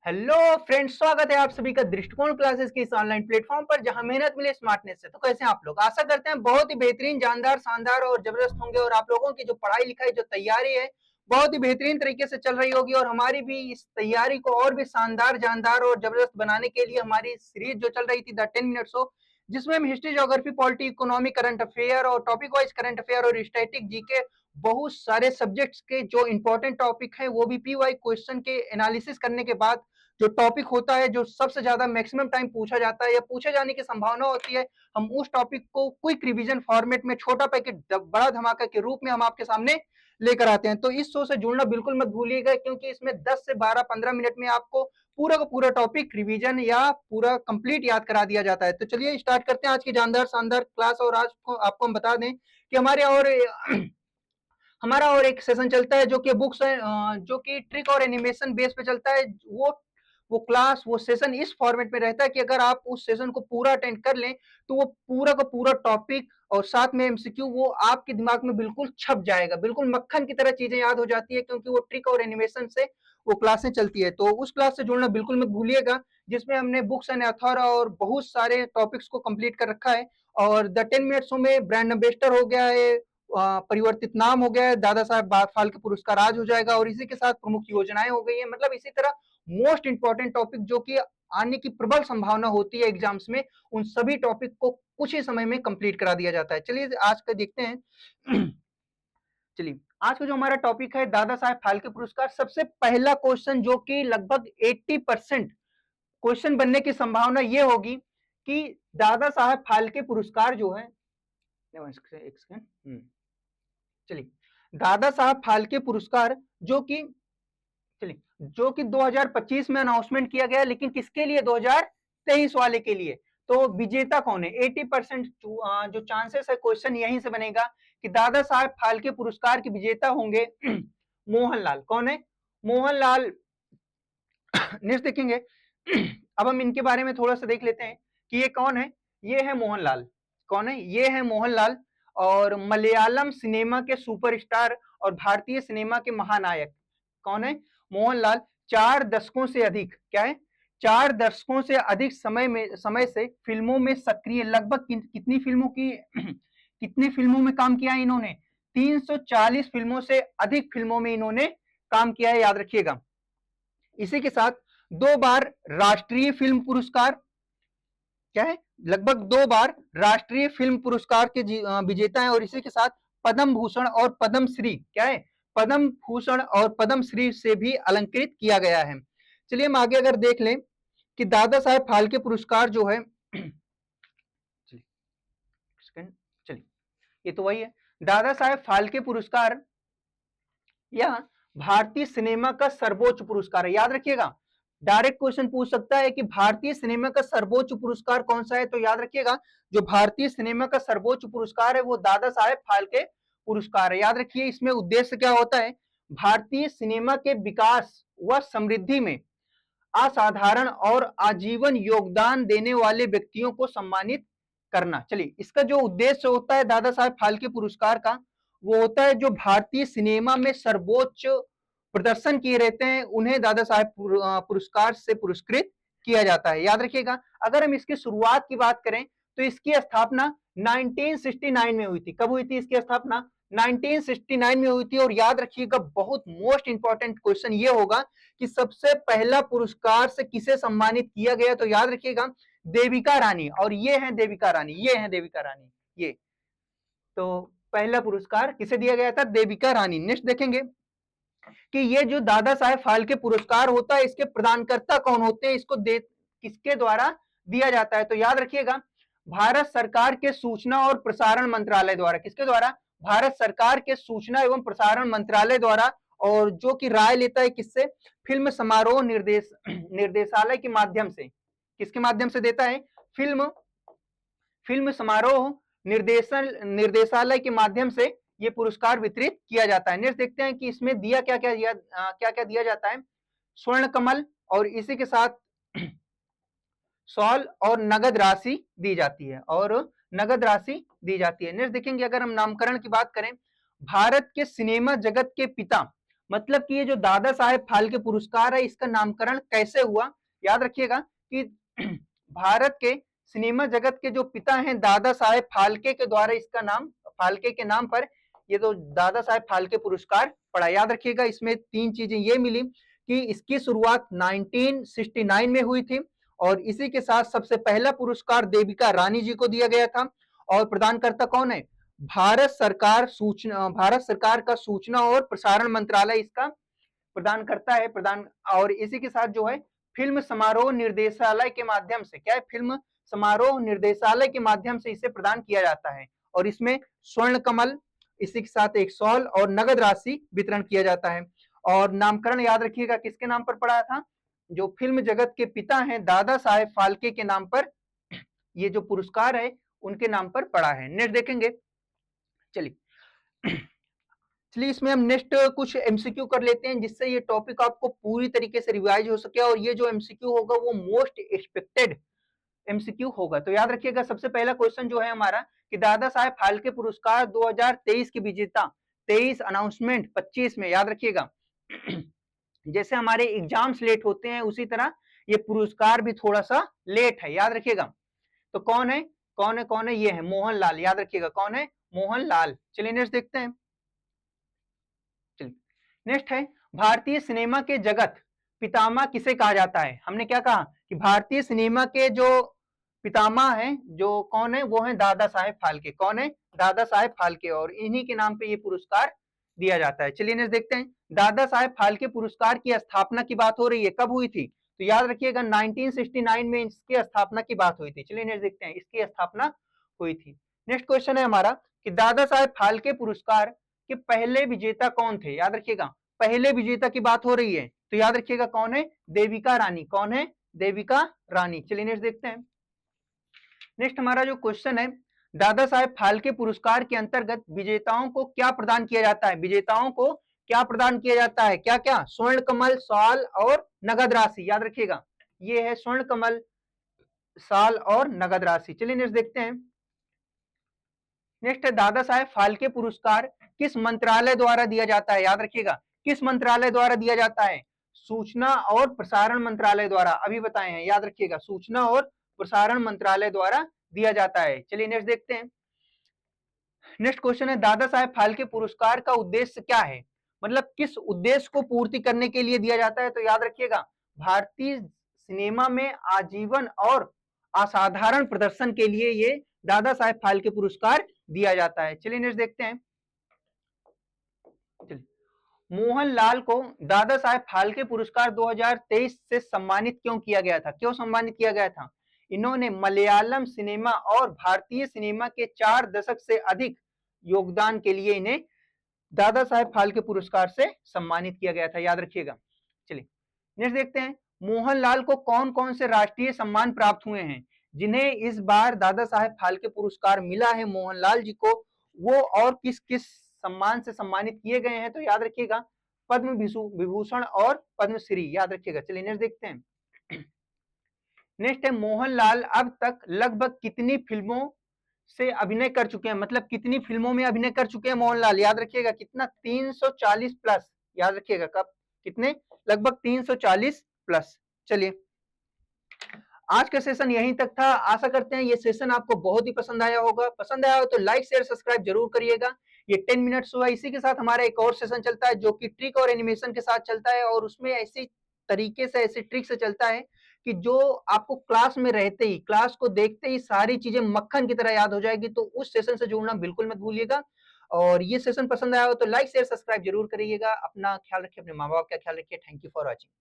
Hello friends, स्वागत है आप सभी का दृष्टिकोण क्लासेस के इस ऑनलाइन प्लेटफॉर्म पर जहां मेहनत मिले स्मार्टनेस से। तो कैसे हैं आप लोग? आशा करते हैं बहुत ही बेहतरीन, जानदार, शानदार और जबरदस्त होंगे और आप लोगों की जो पढ़ाई लिखाई जो तैयारी है बहुत ही बेहतरीन तरीके से चल रही होगी। और हमारी भी इस तैयारी को और भी शानदार, जानदार और जबरदस्त बनाने के लिए हमारी सीरीज जो चल रही थी द 10 मिनट शो, जिसमें हम history, geography, polity, economy, current affair और टॉपिक वाइज करंट अफेयर और स्टैटिक जीके, बहुत सारे सब्जेक्ट्स के जो इंपॉर्टेंट टॉपिक है वो भी पी वाई क्वेश्चन के एनालिसिस करने के बाद जो टॉपिक होता है, जो सबसे ज्यादा मैक्सिमम टाइम पूछा जाता है या पूछे जाने की संभावना होती है, हम उस टॉपिक को क्विक रिवीजन फॉर्मेट में, छोटा पैकेट बड़ा धमाका के रूप में हम आपके सामने लेकर आते हैं। तो इस शो से जुड़ना बिल्कुल मत भूलिएगा, क्योंकि इसमें 10 से 12-15 मिनट में आपको पूरा का पूरा टॉपिक रिवीजन या पूरा कंप्लीट याद करा दिया जाता है। तो चलिए स्टार्ट करते हैं आज की जानदार शानदार क्लास। और आज को आपको हम बता दें कि हमारा और एक सेशन चलता है जो कि बुक्स है, जो कि ट्रिक और एनिमेशन बेस पे चलता है। वो क्लास, वो सेशन इस फॉर्मेट में रहता है कि अगर आप उस सेशन को पूरा अटेंड कर लें तो वो पूरा का पूरा टॉपिक और साथ में एमसीक्यू वो आपके दिमाग में बिल्कुल छप जाएगा, बिल्कुल मक्खन की तरह चीजें याद हो जाती है, क्योंकि वो ट्रिक और एनिमेशन से वो क्लासें चलती है। तो उस क्लास से जुड़ना बिल्कुल मत भूलिएगा, जिसमें हमने बुक्स एंड ऑथर और बहुत सारे टॉपिक्स को कंप्लीट कर रखा है। और द 10 मिनट्स में ब्रांड एम्बेसडर हो गया है, परिवर्तित नाम हो गया है, दादा साहब फाल्के पुरस्कार आज हो जाएगा, और इसी के साथ प्रमुख योजनाएं हो गई है। मतलब इसी तरह मोस्ट इंपॉर्टेंट टॉपिक जो कि आने की प्रबल संभावना होती है एग्जाम्स में, उन सभी टॉपिक को कुछ ही समय में कंप्लीट करा दिया जाता है। चलिए आज का देखते हैं। चलिए आज का जो हमारा टॉपिक है दादा साहेब फाल्के पुरस्कार, सबसे पहला क्वेश्चन जो कि लगभग 80% क्वेश्चन बनने की संभावना यह होगी कि दादा साहेब फाल्के पुरस्कार जो है, एक सेकंड, चलिए दादा साहब फाल्के पुरस्कार जो कि, चलिए, जो कि 2025 में अनाउंसमेंट किया गया, लेकिन किसके लिए? 2023 वाले के लिए। तो विजेता कौन है? 80% जो चांसेस है क्वेश्चन यहीं से बनेगा कि दादा साहब फाल्के पुरस्कार के विजेता होंगे मोहनलाल। कौन है? मोहनलाल। नेक्स्ट देखेंगे। अब हम इनके बारे में थोड़ा सा देख लेते हैं कि ये कौन है। ये है मोहनलाल। कौन है? ये है मोहनलाल। और मलयालम सिनेमा के सुपरस्टार और भारतीय सिनेमा के महानायक। कौन है? मोहनलाल। 4 दशकों से अधिक, क्या है, 4 दशकों से अधिक समय से फिल्मों में सक्रिय, लगभग कितनी फिल्मों की कितनी फिल्मों में काम किया है इन्होंने? 340 फिल्मों से अधिक फिल्मों में इन्होंने काम किया है, याद रखिएगा। इसी के साथ 2 बार राष्ट्रीय फिल्म पुरस्कार, क्या है, लगभग 2 बार राष्ट्रीय फिल्म पुरस्कार के विजेता हैं। और इसी के साथ पद्म भूषण और पद्म श्री, क्या है, पद्म भूषण और पद्म श्री से भी अलंकृत किया गया है। चलिए हम आगे अगर देख लें कि दादा साहेब फाल्के पुरस्कार जो है, चलिए ये तो वही है। दादा साहेब फाल्के पुरस्कार यह भारतीय सिनेमा का सर्वोच्च पुरस्कार है, याद रखिएगा। डायरेक्ट क्वेश्चन पूछ सकता है कि भारतीय सिनेमा का सर्वोच्च पुरस्कार कौन सा है, तो याद रखिएगा जो भारतीय सिनेमा का सर्वोच्च पुरस्कार है वो दादा साहेब फाल्के पुरस्कार है। याद रखिए इसमें उद्देश्य क्या होता है? भारतीय सिनेमा के विकास व समृद्धि में असाधारण और आजीवन योगदान देने वाले व्यक्तियों को सम्मानित करना। चलिए इसका जो उद्देश्य होता है दादा साहेब फाल्के पुरस्कार का, वो होता है जो भारतीय सिनेमा में सर्वोच्च प्रदर्शन किए रहते हैं उन्हें दादा साहेब पुरस्कार से पुरस्कृत किया जाता है। याद रखिएगा। अगर हम इसकी शुरुआत की बात करें तो इसकी स्थापना 1969 में हुई थी। कब हुई थी इसकी स्थापना? 1969 में हुई थी। और याद रखिएगा बहुत मोस्ट इंपॉर्टेंट क्वेश्चन ये होगा कि सबसे पहला पुरस्कार से किसे सम्मानित किया गया, तो याद रखिएगा देविका रानी। और ये है देविका रानी, ये है देविका रानी। ये तो पहला पुरस्कार किसे दिया गया था? देविका रानी। नेक्स्ट देखेंगे कि ये जो दादा साहेब फाल्के पुरस्कार होता है इसके प्रदानकर्ता कौन होते हैं, इसको किसके द्वारा दिया जाता है, तो याद रखिएगा भारत सरकार के सूचना और प्रसारण मंत्रालय द्वारा। किसके द्वारा? भारत सरकार के सूचना एवं प्रसारण मंत्रालय द्वारा। और जो कि राय लेता है किससे? फिल्म समारोह निर्देशालय के माध्यम से। किसके माध्यम से देता है? फिल्म समारोह निर्देशालय के माध्यम से ये पुरस्कार वितरित किया जाता है। नेक्स्ट देखते हैं कि इसमें दिया क्या क्या दिया जाता है। स्वर्ण कमल और इसी के साथ शॉल और नगद राशि दी जाती है, और नगद राशि दी जाती है। नेक्स्ट देखेंगे अगर हम नामकरण की बात करें, भारत के सिनेमा जगत के पिता मतलब कि ये जो दादा साहेब फाल्के पुरस्कार है इसका नामकरण कैसे हुआ। याद रखिएगा कि भारत के सिनेमा जगत के जो पिता हैं दादा साहेब फाल्के के द्वारा इसका नाम, फाल्के के नाम पर ये तो दादा साहेब फाल्के पुरस्कार पड़ा। याद रखिएगा इसमें तीन चीजें ये मिली कि इसकी शुरुआत 1969 में हुई थी और इसी के साथ सबसे पहला पुरस्कार देविका रानी जी को दिया गया था और प्रदानकर्ता कौन है, भारत सरकार का सूचना और प्रसारण मंत्रालय इसका प्रदान करता है। और इसी के साथ जो है फिल्म समारोह निर्देशालय के माध्यम से, क्या है, फिल्म समारोह निर्देशालय के माध्यम से इसे प्रदान किया जाता है और इसमें स्वर्ण कमल, इसी के साथ एक शॉल और नगद राशि वितरण किया जाता है। और नामकरण याद रखिएगा किसके नाम पर पड़ा था, जो फिल्म जगत के पिता हैं दादा साहेब फाल्के के नाम पर ये जो पुरस्कार है उनके नाम पर पड़ा है। नेक्स्ट देखेंगे, चलिए इसमें हम नेक्स्ट कुछ एमसीक्यू कर लेते हैं जिससे ये टॉपिक आपको पूरी तरीके से रिवाइज हो सके और ये जो एमसीक्यू होगा वो मोस्ट एक्सपेक्टेड एमसीक्यू होगा। तो याद रखिएगा सबसे पहला क्वेश्चन जो है हमारा कि दादा साहेब फाल्के पुरस्कार 2023 के विजेता 23 अनाउंसमेंट 25 में, याद रखिएगा जैसे हमारे एग्जाम्स लेट होते हैं उसी तरह ये पुरस्कार भी थोड़ा सा लेट है। याद रखिएगा तो कौन है, कौन है, ये है मोहनलाल। याद रखिएगा कौन है, मोहनलाल। चलिए नेक्स्ट देखते हैं। नेक्स्ट है भारतीय सिनेमा के जगत पितामह किसे कहा जाता है। हमने क्या कहा कि भारतीय सिनेमा के जो पितामह हैं जो कौन है, वो है दादा साहेब फाल्के। कौन है, दादा साहेब फाल्के, और इन्हीं के नाम पे ये पुरस्कार दिया जाता है। चलिए नेक्स्ट देखते हैं। दादा साहेब फाल्के पुरस्कार की स्थापना की बात हो रही है, कब हुई थी, तो याद रखिएगा 1969 में इसकी स्थापना की बात हुई थी। चलिए नेक्स्ट देखते हैं, इसकी स्थापना हुई थी। नेक्स्ट क्वेश्चन है हमारा कि दादा साहेब फाल्के पुरस्कार के पहले विजेता कौन थे। याद रखिएगा पहले विजेता की बात हो रही है तो याद रखिएगा कौन है, देविका रानी। कौन है, देविका रानी। चलिए नेक्स्ट देखते हैं। नेक्स्ट हमारा जो क्वेश्चन है, दादा साहेब फाल्के पुरस्कार के अंतर्गत विजेताओं को क्या प्रदान किया जाता है। विजेताओं को क्या प्रदान किया जाता है, क्या क्या, स्वर्ण कमल, शॉल और नगद राशि। याद रखिएगा ये है स्वर्ण कमल, शॉल और नगद राशि। चलिए नेक्स्ट देखते हैं। नेक्स्ट है दादा साहेब फाल्के पुरस्कार किस मंत्रालय द्वारा दिया जाता है। याद रखिएगा किस मंत्रालय द्वारा दिया जाता है, सूचना और प्रसारण मंत्रालय द्वारा। अभी बताए हैं, याद रखिएगा सूचना और प्रसारण मंत्रालय द्वारा दिया जाता है। चलिए नेक्स्ट देखते हैं। नेक्स्ट क्वेश्चन है दादा साहेब फाल्के पुरस्कार का उद्देश्य क्या है, मतलब किस उद्देश्य को पूर्ति करने के लिए दिया जाता है। तो याद रखिएगा भारतीय सिनेमा में आजीवन और असाधारण प्रदर्शन के लिए ये दादा साहेब फाल्के पुरस्कार दिया जाता है। चलिए नेक्स्ट देखते हैं। मोहनलाल को दादा साहेब फाल्के पुरस्कार 2023 से सम्मानित क्यों किया गया था, क्यों सम्मानित किया गया था। इन्होंने मलयालम सिनेमा और भारतीय सिनेमा के 4 दशक से अधिक योगदान के लिए इन्हें दादा साहेब फाल्के पुरस्कार से सम्मानित किया गया था। याद रखिएगा। चलिए नेक्स्ट देखते हैं। मोहनलाल को कौन कौन से राष्ट्रीय सम्मान प्राप्त हुए हैं, जिन्हें इस बार दादा साहेब फाल्के पुरस्कार मिला है मोहनलाल जी को, वो और किस किस सम्मान से सम्मानित किए गए हैं। तो याद रखिएगा पद्म विभूषण और पद्मश्री। याद रखिएगा। चलिए नेक्स्ट देखते हैं। नेक्स्ट है मोहनलाल अब तक लगभग कितनी फिल्मों से अभिनय कर चुके हैं, मतलब कितनी फिल्मों में अभिनय कर चुके हैं मोहनलाल। याद रखिएगा कितना, 340 प्लस। याद रखिएगा कब, कितने, लगभग 340 प्लस। चलिए आज का सेशन यहीं तक था। आशा करते हैं ये सेशन आपको बहुत ही पसंद आया होगा। पसंद आया हो तो लाइक शेयर सब्सक्राइब जरूर करिएगा। ये 10 मिनट्स हुआ, इसी के साथ हमारा एक और सेशन चलता है जो कि ट्रिक और एनिमेशन के साथ चलता है और उसमें ऐसी तरीके से, ऐसी ट्रिक से चलता है कि जो आपको क्लास में रहते ही, क्लास को देखते ही सारी चीजें मक्खन की तरह याद हो जाएगी। तो उस सेशन से जुड़ना बिल्कुल मत भूलिएगा। और ये सेशन पसंद आया हो तो लाइक शेयर सब्सक्राइब जरूर करिएगा। अपना ख्याल रखिए, अपने माँ बाप का ख्याल रखिए। Thank you for watching.